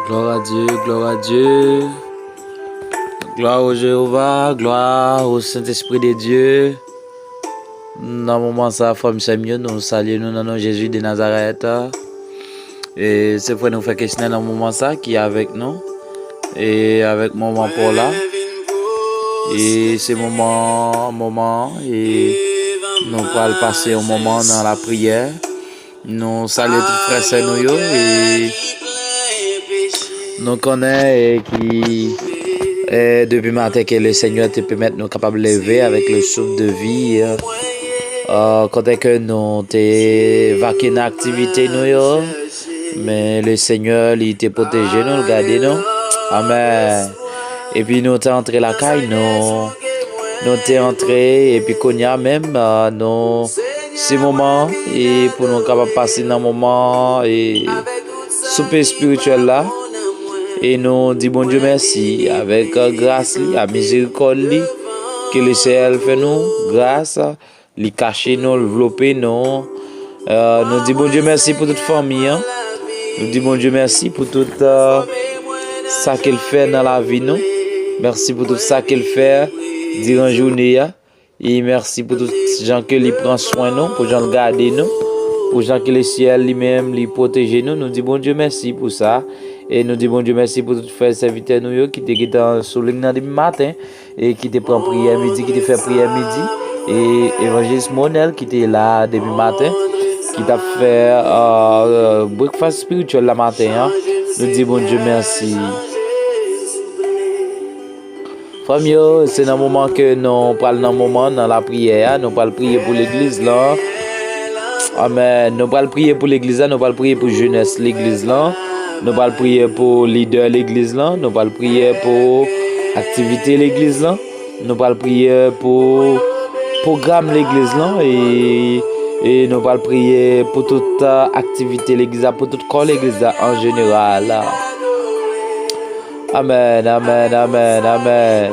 Gloire à Dieu, gloire à Dieu. Gloire au Jéhovah, gloire au Saint-Esprit de Dieu. Dans le moment ça, frère Samuel, nous saluons nous dans Jésus de Nazareth. Et c'est pour nous faire question dans le moment ça qui est avec nous. Et avec maman Paula. Et c'est moment et nous allons passer un moment dans la prière. Nous saluons tous frères et nous et nous connaissons qui depuis matin que le Seigneur te permet nous capables de lever avec le souffle de vie. Quand que nous te vaqué dans l'activité nous mais le Seigneur il te protégé nous, le garder nous. Amen. Et puis nous t'es entré la caille, nous t'es entré et puis qu'on y a même nous ces moments et pour nous capables passer dans un moment et super spirituel là. Et nous disons bon Dieu merci avec grâce, la miséricorde que le Seigneur fait nous, grâce, lui cacher nous, développer nous. Nous disons bon Dieu merci pour toute famille. Nous disons bon Dieu merci pour tout ça qu'il fait dans la vie nous. Merci pour tout ça qu'il fait durant la journée. Et merci pour tous les gens qui prennent soin de nous, pour les gens qui gardent nous, pour les gens que le ciel lui-même lui protège nous. Nous disons bon Dieu merci pour ça. Et nous disons bon Dieu merci pour tous les serviteurs nous qui te sur le matin et qui te prend prière midi, qui te fait prière midi. Et évangéliste Monel qui était là depuis matin, qui t'a fait breakfast spirituel le matin. Nous disons bon Dieu merci. Famille, c'est dans le moment que nous parlons dans la prière, nous parlons prier pour l'église là. Amen. Nous parlons prier pour l'église là, nous parlons prier pour jeunesse l'église là. Nous parlons prier pour leader l'église là, nous parlons prier pour activité l'église là, nous parlons prier pour programme l'église là et nous parlons prier pour toute activité l'église, pour toute corps l'église en général. Amen, amen, amen, amen.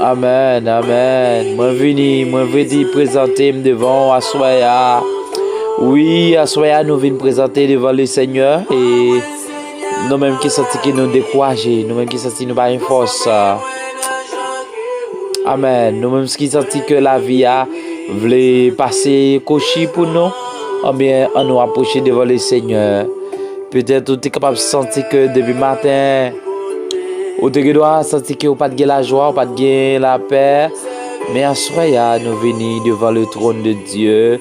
Amen, amen. Moi venu présenter devant Assoya. Oui, Assoya nous venons présenter devant le Seigneur et nous-mêmes qui sentis que nous découragés, nous-mêmes qui sentis nous pas une force. Amen. Nous-mêmes qui sentis que la vie a voulu passer cochi pour nous, ou bien on nous approcher devant le Seigneur. Peut-être tu es capable de sentir que depuis matin, ou tu dois sentir que tu n'as pas de la joie, pas de la paix. Mais à soir, nous venons devant le trône de Dieu.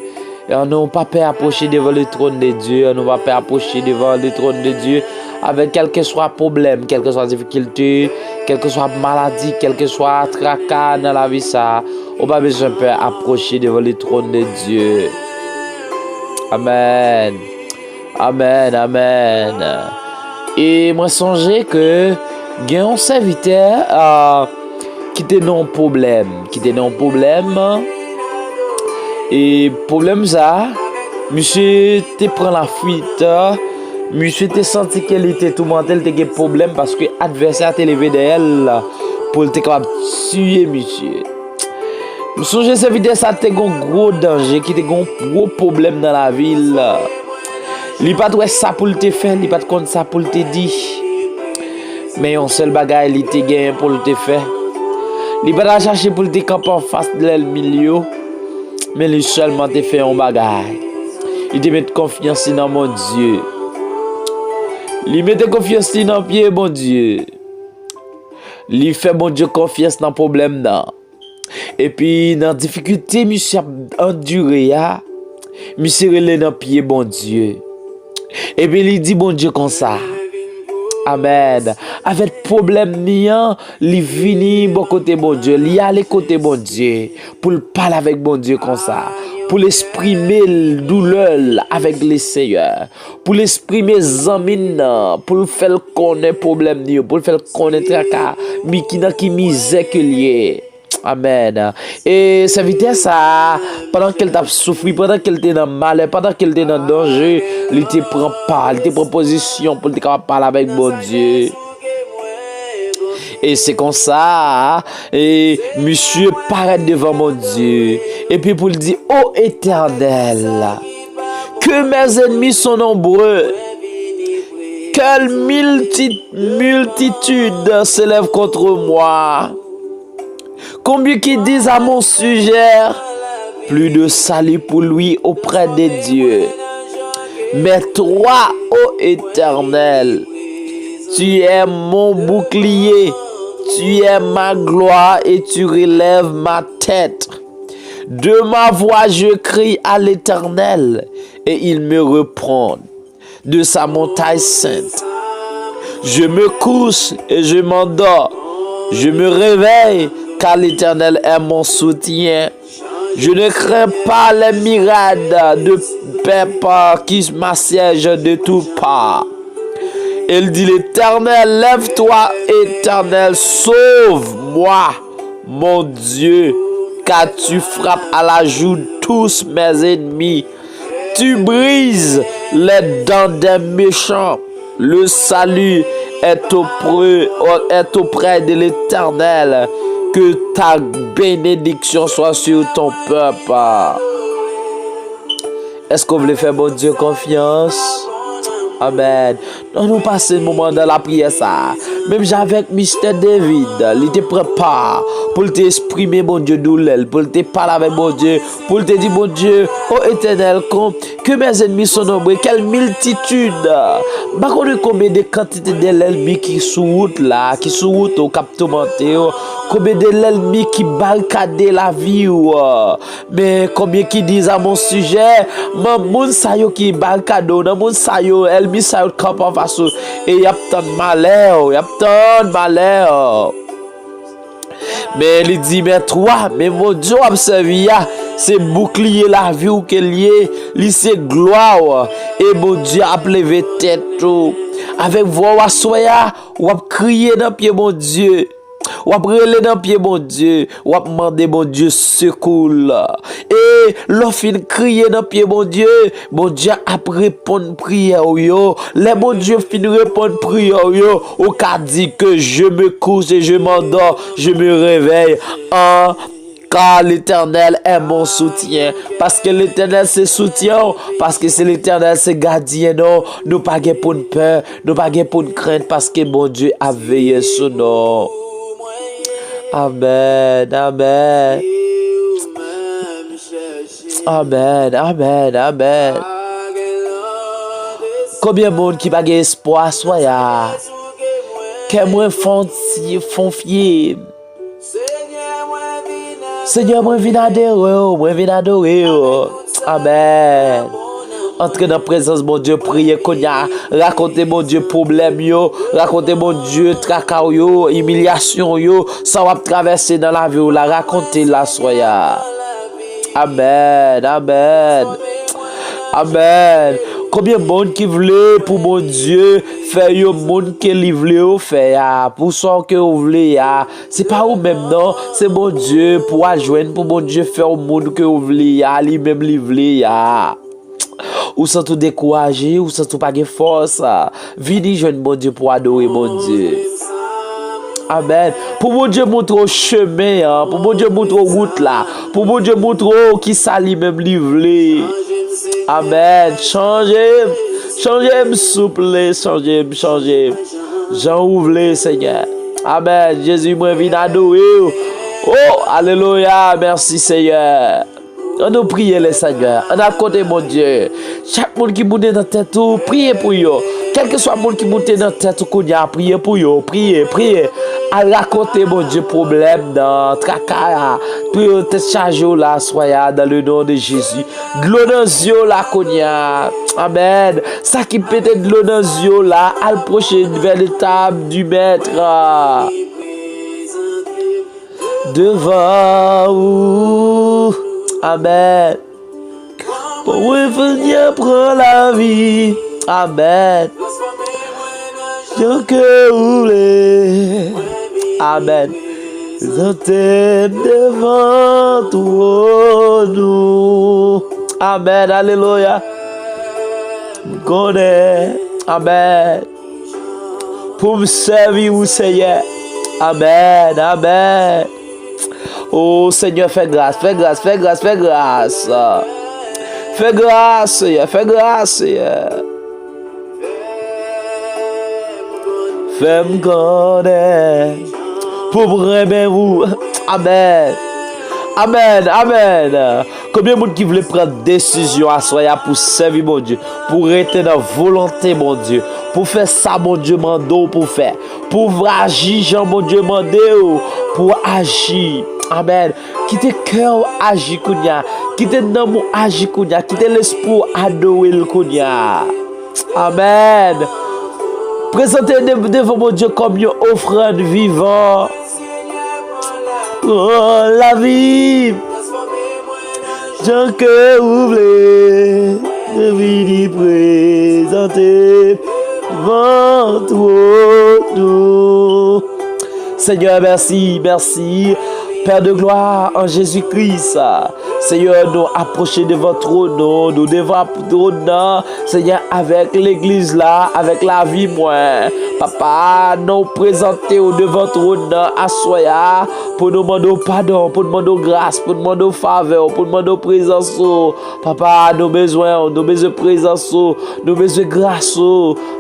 Et on n'a pas peur d'approcher devant le trône de Dieu. On n'a pas peur d'approcher devant le trône de Dieu avec quel que soit problème, quelle que soit difficulté, quelle que soit maladie, quel que soit tracas dans la vie. On n'a pas besoin d'approcher devant le trône de Dieu. Amen. Amen, amen. Et moi songeais que il y a un serviteur qui était dans un problème, et problème ça, monsieur te prend la fuite, monsieur te senti qu'elle était tourmentée, elle était problème parce que l'adversaire te levé d'elle pour être capable de tuer monsieur. Je songeais que serviteur ça était un gros danger, qui était un gros problème dans la ville. Il pas de ça pour te faire, il pas de compte ça pour te dire. Mais un seul bagage il te gagne pour te faire. Il pas de chercher pour te camper en face de le milieu, mais il seulement te fait un bagage. Il te met confiance dans mon Dieu. Il met confiance dans pied mon Dieu. Il fait mon Dieu confiance dans problème là. Et puis dans difficulté monsieur enduré ya, monsieur relé dans pied bon Dieu. Et puis il dit bon Dieu comme ça. Amen. Avec problème niant, il vini bon côté bon Dieu, il aller côté bon Dieu pour parler avec bon Dieu comme ça, pour l'exprimer douleur avec le Seigneur, pour l'exprimer zamine, pour le faire connaître problème ni, pour le faire connaître tracas, mais qui misère que lié. Amen. Et ça veut dire ça, pendant qu'elle t'a souffert, pendant qu'elle était dans malheur, pendant qu'elle était dans danger, elle te prend part, elle te prend position pour te parler avec bon Dieu. Et c'est comme ça, et monsieur paraît devant mon Dieu, et puis pour lui dire, ô Éternel, que mes ennemis sont nombreux, quelle multitude s'élève contre moi. Combien qui disent à mon sujet, plus de salut pour lui auprès des dieux. Mais toi, ô Éternel, tu es mon bouclier, tu es ma gloire et tu relèves ma tête. De ma voix, je crie à l'Éternel et il me reprend de sa montagne sainte. Je me couche et je m'endors. Je me réveille car l'Éternel est mon soutien. Je ne crains pas les mirades de peuple qui m'assiègent de toutes parts. Il dit l'Éternel, lève-toi, Éternel, sauve-moi, mon Dieu, car tu frappes à la joue tous mes ennemis. Tu brises les dents des méchants. Le salut est auprès de l'Éternel. Que ta bénédiction soit sur ton peuple. Est-ce qu'on voulait faire mon Dieu confiance? Amen. Nous passons un moment dans la prière ça. Même avec Mr. David, il te prépare pour t'exprimer mon Dieu douleur, pour te parler avec mon Dieu, pour te dire mon Dieu, ô Éternel, que mes ennemis sont nombreux, quelle multitude. Par contre, combien de quantités d'ennemis qui sont route là, qui sont route au cap tourmenté, combien d'ennemis qui barricadent la vie, mais combien qui disent à mon sujet, mon sayo qui barricade, mon sayo, elmi sayo camp en face, et y a tant de malheur, y a tant de malheur. Mais il dit, mais toi, mais mon Dieu, observe, c'est bouclier la vie ou qu'elle y est, c'est gloire, et mon Dieu a levé tête, avec voix ou soya, ou a crié dans pied, mon Dieu. Ou après les dans pied mon Dieu, ou a demander mon Dieu secours. Et l'offre crier dans pied mon Dieu a répondre prière yo. Les mon Dieu fin répondre prière yo, ou qu'a dit que je me couche et je m'endors, je me réveille car l'Éternel est mon soutien. Parce que l'Éternel c'est soutien. Parce que c'est l'Éternel c'est gardien. Non, nous pas pour une peur, nous pas pour une crainte. Parce que mon Dieu a veillé sur nous. Amen, amen. Amen, amen, amen. Combien de monde qui n'a pas espoir, soya. Que moi font fier. Seigneur, moi viens adorer, Amen. Entrez dans la présence, mon Dieu, priez qu'on y a. Racontez, mon Dieu, problème, yo. Racontez, mon Dieu, tracas, yo, humiliation, yo. Ça va traverser dans la vie, la racontez la soya. Amen, amen. Amen. Combien de monde qui voulait pour mon Dieu faire yo monde qui li voulait faire pour ça que vous voulez c'est pas vous même non, c'est mon Dieu pour joindre pour mon Dieu faire au monde que vous voulez lui même li voulait ou sans tout décourager, ou sans tout pas de force. Vini jeune bon Dieu pour adorer mon Dieu. Amen. Pour mon Dieu montrer au chemin, pour mon Dieu montrer route là, pour mon Dieu montrer qui sali même livré. Amen. Changez, souple, changez. Jean ouvre Seigneur. Amen. Jésus moi vient adorer. Oh, alléluia. Merci Seigneur. On nous prier les Seigneur. On a côté mon Dieu. Chaque monde qui monte dans tête, priez pour eux. Quel que soit le monde qui monte dans tête, qu'on a prié pour eux. Priez. À raconter mon Dieu problème dans tracas. Puis te charger là, soya dans le nom de Jésus. De l'eau dans les yeux là, qu'on a. Amen. Ça qui peut être de l'eau dans les yeux là, à le prochain vers la table du maître. Devant vous. Amen. Pour revenir prendre la vie. Amen. Je que vous voulez. Amen. J'entends devant nous. Amen. Alléluia. Connais. Amen. Pour me servir au Seigneur. Amen. Amen. Oh Seigneur, fais grâce. Fais grâce, Seigneur. fais-moi connaître. Pour vraiment vous. Amen. Amen, amen. Combien de monde qui voulait prendre décision à soi pour servir mon Dieu, pour être dans la volonté mon Dieu, pour faire ça mon Dieu mando pour faire, pour agir Jean mon Dieu mandé pour agir. Amen. Quittez cœur agir kounya, quittez l'amour agir kounya, quittez l'esprit adorer le kounya. Amen. Présentez devant mon Dieu comme une offrande vivante. Oh, la vie, Jean que vous voulez, je vais présenter votre nous. Seigneur, merci, merci. Père de gloire en Jésus-Christ, Seigneur, nous approcher de votre trône, nous devons trône, Seigneur, avec l'église là, avec la vie, moi. Papa, nous présenter au devant votre trône, à soya, pour nous demander pardon, pour nous demander grâce, pour nous demander faveur, pour nous demander présence. Papa, nous besoin de présence, nous besoin de grâce.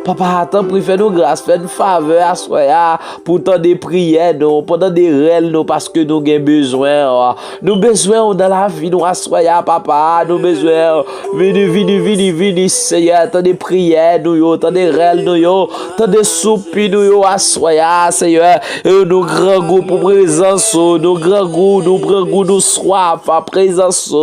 Papa, tant pis, fais-nous grâce, fais-nous faveur à soya, pour tant de prières, nous, pendant des rêves, nous, parce que nous avons besoin. Nous besoin dans la vie, nous assoya, papa, nous besoin. Vini, Seigneur, tant de prières, nous, tant de rêves, nous, tant de soupirs, nous, assoya, Seigneur, et nous grand goût pour présence, nous grand goût, nous soif à présence,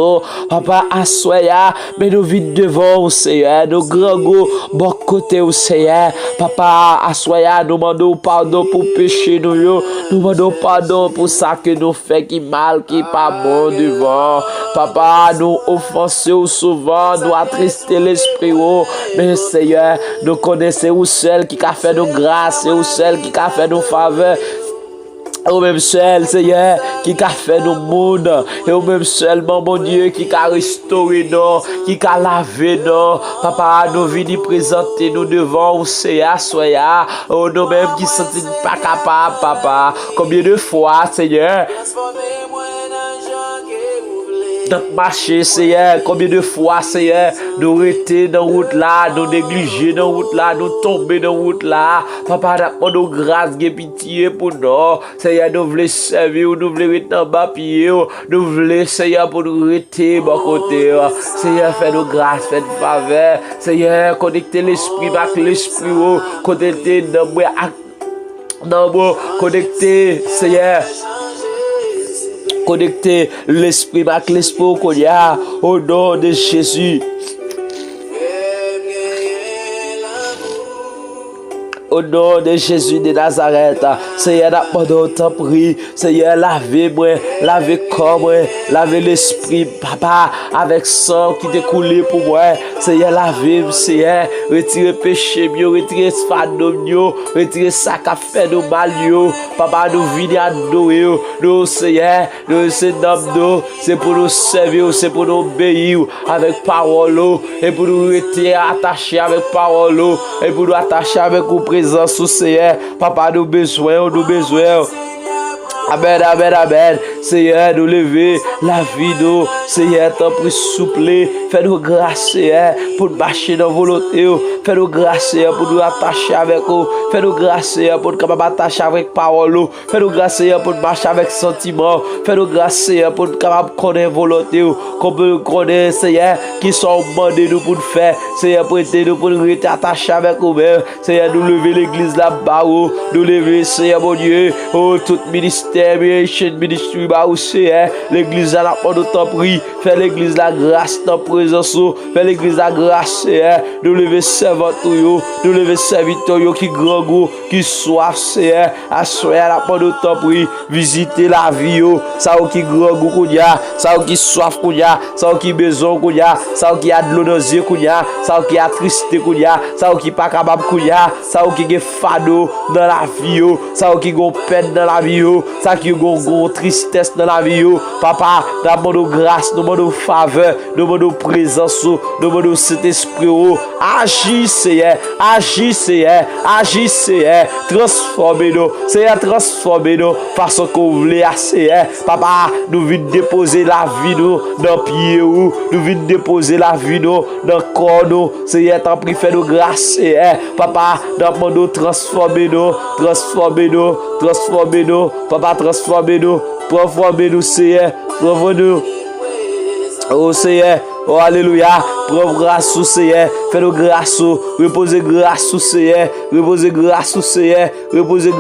papa, assoya, mais nous vite devant, Seigneur, nous grand goût, bon côté, Seigneur, papa, assoya, nous demandons pardon pour péché, nous demandons pardon pour ça que nous fait qui mal, qui pas bon devant. Papa, nous offensons souvent, nous attrister l'esprit, mais Seigneur, nous connaissons où seul qui a fait nos grâces, et où seul qui a fait nos faveurs. Ou même seul, Seigneur, qui a fait nos mondes. Et ou même seulement, mon Dieu, qui a restauré nous, qui a lavé nous. Papa, nous venons présenter nous devant au Seigneur, soya. Oh, nous-mêmes qui ne sommes pas capables, papa. Combien de fois, Seigneur, notre marché, Seigneur, combien de fois, Seigneur, nous rester dans la route là, nous négliger dans la route là, nous tomber dans la route là. Papa, nous grâce, pitié pour nous. Seigneur, nous voulons servir, nous voulons rester dans bas pied, nous voulons, Seigneur, pour nous rester bon côté. Seigneur, fais-nous grâce, fais-nous faveur. Seigneur, connectez l'esprit avec l'esprit, connectez dans moi, connectez, Seigneur. Connecter l'esprit avec l'esprit qu'on y a au nom de Jésus. Au nom de Jésus de Nazareth, Seigneur, pendant temps prie, Seigneur, lavez-moi, lavez corps, lavez l'esprit, papa, avec sang qui découle pour moi. Seigneur, lavez-moi, Seigneur, retirez péché, retirez fadom, retirez ça qui a fait de mal, papa, nous venons adorer, nous, Seigneur, nous, c'est pour nous servir, c'est pour nous obéir avec parole, et pour nous rester attachés avec parole, et pour nous attacher avec vous présence au Seigneur. Papa, nous besoin. Amen, amen, amen. Seigneur, nous lever la vie, nous. Seigneur, t'en prie, souple. Fais-nous grâce, Seigneur, pour nous marcher dans la volonté. Fais-nous grâce, Seigneur, pour nous attacher avec vous. Fais-nous grâce, Seigneur, pour nous attacher avec parole. Fais-nous grâce, Seigneur, pour nous marcher avec sentiment. Fais-nous grâce, Seigneur, pour nous connaître la volonté. Comme nous connaissons, Seigneur, qui sont demandés nous pour nous faire. Seigneur, prêtez-nous pour nous rester attachés avec vous-même. Seigneur, nous lever l'église là-bas. Nous lever, Seigneur, mon Dieu, tout ministère, ministère, Seigneur, l'église à la porte de ton prix, fais l'église la grâce, ta présence, fais l'église la grâce, Seigneur, nous lever servant, nous lever serviteur, qui grand goût, qui soif, Seigneur, assoyer à la porte de ton prix, visiter la vie, ça qui grand goût qu'on y a, ça qui soif qu'on y a, ça qui besoin qu'on y a, ça qui a de l'eau dans les yeux qu'on y a, ça qui a triste qu'on y a, ça qui pas capable qu'on y a, ça qui est fado dans la vie, ça qui a peine dans la vie, ça qui a tristesse sagesse dans la vie. Papa, nous demandons grâce, nous demandons faveur, nous demandons présence, nous demandons cet esprit. Agis, Seigneur, agis, Seigneur, agis, Seigneur. Transformez-nous, Seigneur, transformez-nous façon qu'on voulait, Seigneur. Papa, nous venons déposer la vie nous dans le pied, nous venons déposer la vie nous dans le corps, nous. Seigneur, t'en prie, fais-nous grâce, Seigneur. Papa, nous demandons transformez-nous, transformez-nous, transformez-nous. Papa, transformez-nous, transformez-nous, Seigneur, transformez-nous. Oh Seigneur, oh alléluia, prends grâce au Seigneur, fais-nous grâce, reposez grâce au Seigneur, reposez grâce au Seigneur, reposez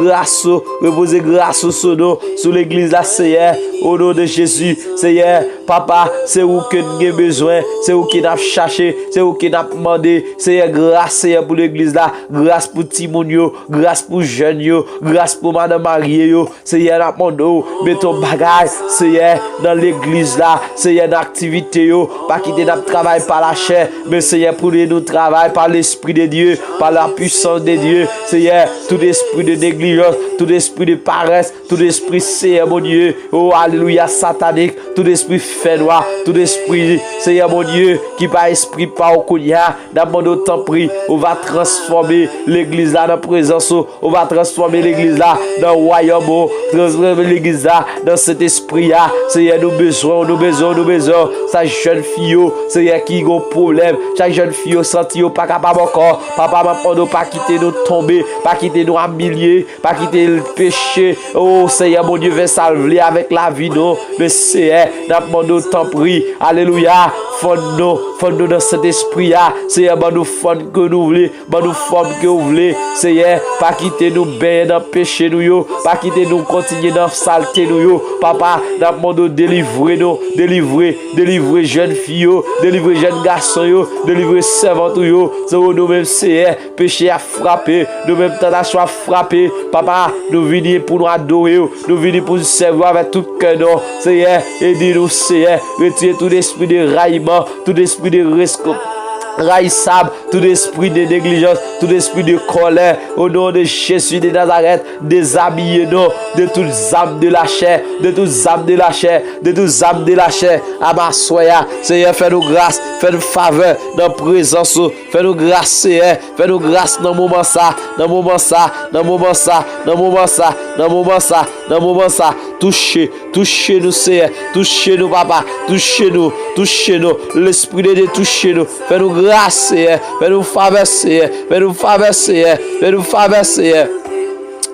grâce sur nous, sur l'église là, Seigneur, au nom de Jésus, Seigneur, Papa, c'est où que nous avons besoin, c'est où que nous avons cherché, c'est où que nous avons demandé, Seigneur, grâce Seigneur pour l'église là, grâce pour Timonio, grâce pour jeune yo, grâce pour Madame Marie yo, Seigneur, nous demandons, mets ton bagage, Seigneur, dans l'église là, Seigneur, dans l'activité yo, pas quitter notre travail par la chair, mais Seigneur, pour nous travail par l'Esprit de Dieu, par la puissance de Dieu, Seigneur, tout esprit de négligence, tout esprit de paresse, tout esprit, Seigneur, mon Dieu, oh alléluia, satanique, tout esprit fait noir, tout esprit, Seigneur, mon Dieu, qui par esprit, par au Kounia, dans mon autant pris, on va transformer l'église là dans la présence, on va transformer l'église là dans le royaume, transformer l'église là dans cet esprit là, Seigneur, nous besoin, sa jeune fille, Seigneur, qui a un problème, chaque jeune fille senti pas capable encore, papa, maman, pas quitter nous tomber, pas quitter nous humilier, pas quitter le péché, oh Seigneur, mon Dieu, viens salver avec la vie, non, mais Seigneur, nous t'en prie, alléluia, fonde-nous dans cet esprit-là, Seigneur, nous fonde que nous voulons, nous forme que nous voulons, Seigneur, pas quitter nous baigner dans le péché, nous, pas quitter nous continuer dans la saleté, nous, papa, nous délivrer, délivrer jeune fille, délivrer jeune garçon, délivrer servante, c'est nous-mêmes, Seigneur, péché à frapper, nous-mêmes, tentation à frapper, papa, nous venons pour nous adorer, nous venons pour nous servir avec tout cœur, Seigneur, aidez-nous, Seigneur, retirez tout esprit de raillement, tout esprit de risque. Raïsable, tout esprit de négligence, tout esprit de colère, au nom de Jésus de Nazareth, déshabillez-nous de toutes âmes de la chair, de toutes âmes de la chair, de toutes âmes de la chair, à ma soya, Seigneur, fais-nous grâce, fais-nous faveur dans la présence, fais-nous grâce, Seigneur, fais-nous grâce dans le moment ça, dans le moment ça, dans le moment ça, dans le moment ça, dans le moment ça, dans le moment ça, touchez-nous, Seigneur, touchez-nous, papa, touchez-nous, l'esprit de Dieu, touchez-nous, fais-nous grâce, Seigneur, fais-nous faveur, Seigneur, fais-nous faveur, Seigneur, fais-nous faveur, Seigneur.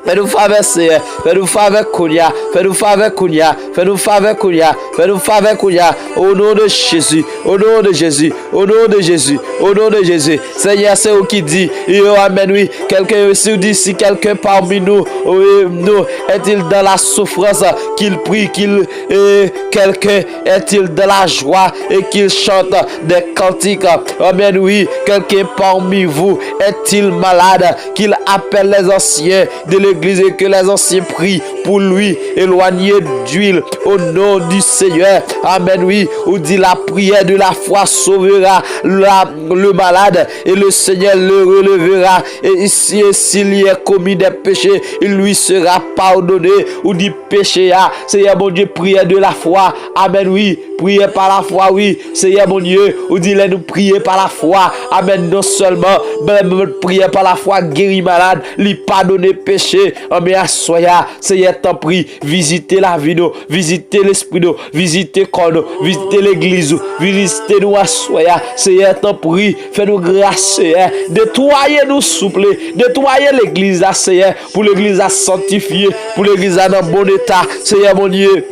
Fais-nous faveur, Seigneur. Fais-nous faveur, Kounia. Fais-nous faveur, Kounia. Fais-nous faveur, Kounia. Fais-nous faveur, Kounia. Au nom de Jésus. Au nom de Jésus. Au nom de Jésus. Au nom de Jésus. Seigneur, c'est vous qui dit. Amen, oui. Quelqu'un aussi dit, si quelqu'un parmi nous, nous est-il dans la souffrance, qu'il prie, quelqu'un est-il dans la joie et qu'il chante des cantiques. Amen, oui. Quelqu'un parmi vous est-il malade, qu'il appelle les anciens de l'église et que les anciens prient pour lui, éloigné d'huile au nom du Seigneur. Amen, oui. Ou dit la prière de la foi sauvera le malade et le Seigneur le relevera. Et ici, s'il y a commis des péchés, il lui sera pardonné. Ou dit péché, Seigneur mon Dieu, prière de la foi. Amen, oui. Prière par la foi, oui. Seigneur mon Dieu, ou dit nous prier par la foi. Amen, non seulement, mais prière par la foi, guérir malade, lui pardonner péché. Amen, soya, Seigneur, t'en prie, visitez la vie, nous, visitez l'esprit, nous, visitez corps, nous, visitez l'église, visitez nous à soya. Seigneur, t'en prie, fais-nous grâce, Seigneur. Nettoyez-nous, souple, nettoyez l'église, Seigneur, pour l'église à sanctifier, pour l'église à dans bon état, Seigneur mon Dieu.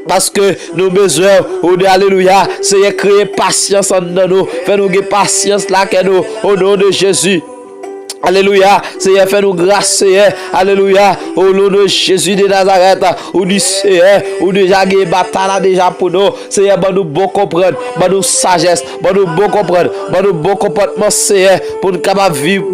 Parce que nous besoin, alléluia, Seigneur, créer patience en nous, fais-nous gagner patience là que nous, au nom de Jésus. Alléluia, Seigneur, fais-nous grâce, Seigneur. Alléluia, au nom de Jésus de Nazareth. Ou du Seigneur, ou déjà gagné bataille déjà pour nous. Seigneur, nous bon comprendre, nous sagesse, nous bon comprendre, nous bon comportement, Seigneur, pour nous capables vivre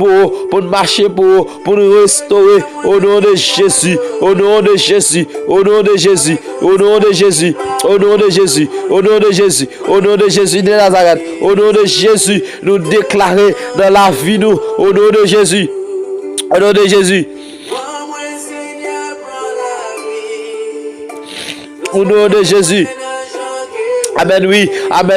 pour nous marcher pour nous restaurer. Au nom de Jésus, au nom de Jésus, au nom de Jésus, au nom de Jésus, au nom de Jésus, au nom de Jésus, au nom de Jésus de Nazareth, au nom de Jésus, nous déclarer dans la vie, nous, au nom de Jésus, au nom de Jésus. Au nom de Jésus. Amen,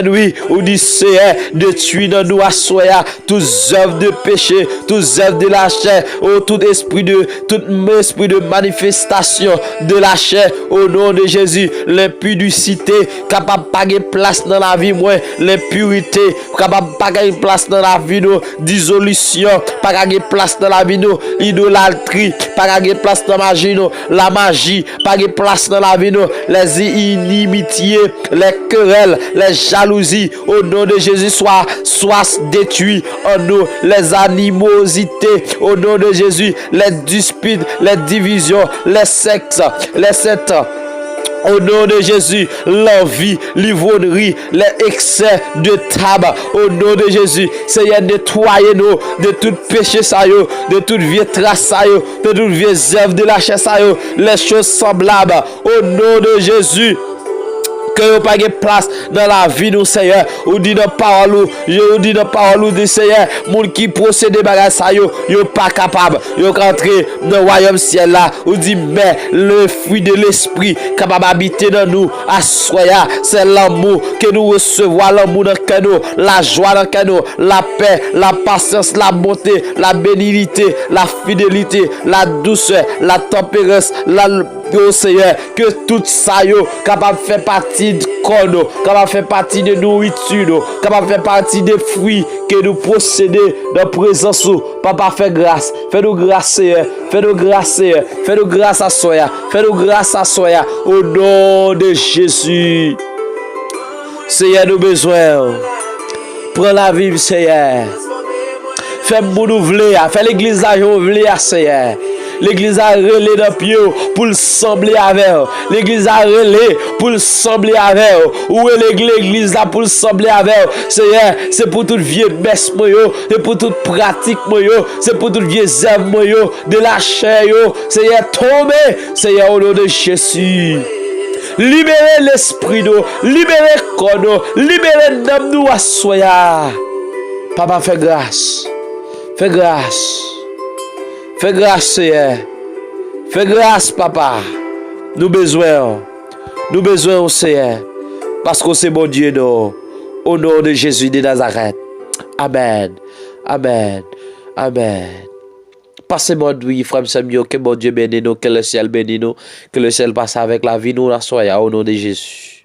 oui, ou dit Seigneur, détruis dans nous à soya, toutes œuvres de péché, toutes œuvres de la chair, tout esprit de manifestation de la chair, au nom de Jésus, l'impudicité, capable de pas de place dans la vie, moi, l'impurité, capable de pas de place dans la vie, nous, dissolution, pas de place dans la vie, nous, idolâtrie, pas de place dans la magie, nous, la magie, pas de place dans la vie, nous, les inimitiés, les querelles, les jalousies, au nom de Jésus, soit détruits en nous, les animosités, au nom de Jésus, les disputes, les divisions, les sectes, au nom de Jésus, l'envie, l'ivrognerie, les excès de tabac, au nom de Jésus, Seigneur, nettoyez-nous de tout péché, de toute vieille trace, de toute vieille œuvre de la chair, les choses semblables, au nom de Jésus. Que vous pas de place dans la vie nous Seigneur, ou dit dans parole, je dis dans parole de Seigneur, moun qui procède bagay ça yo pas capable, yo rentrer dans le royaume ciel là, ou dit mais le fruit de l'esprit capable habiter dans nous, assoya, c'est l'amour que nous recevons, l'amour dans cœur nous, la joie dans cœur nous, la paix, la patience, la bonté, la bénignité, la fidélité, la douceur, la tempérance, oh Seigneur, que tout ça yo capable faire partie de corps, capable faire partie de nourriture, capable faire partie des fruits que nous possédons dans la présence. Papa, fais grâce, fais-nous grâce, Seigneur, fais-nous grâce, Seigneur, fais-nous grâce à Soya, fais-nous grâce à Soya, au nom de Jésus. Seigneur, nous besoin. Prends la vie, Seigneur. Fais-nous renouveler, fais l'église à renouveler, Seigneur. L'église a relé dans pied pour sembler avec. L'église a relé pour sembler avec. Où est l'église là pour sembler avec? Seigneur, c'est pour toute vieille messe, c'est pour toute pratique, c'est pour toute vieille œuvre de la chair. Seigneur, tombez, Seigneur, au nom de Jésus. Libérez l'esprit, libérez le corps, libérez l'âme, nous à soya. Papa, fais grâce. Fais grâce. Fais grâce, Seigneur. Fais grâce, Papa. Nous besoin, Seigneur. Parce que c'est bon Dieu, nous. Au nom de Jésus de Nazareth. Amen. Amen. Amen. Passez-moi de frère Samuel, que mon Dieu bénisse nous, que le ciel bénisse nous, que le ciel passe avec la vie, nous la soya, au nom de Jésus.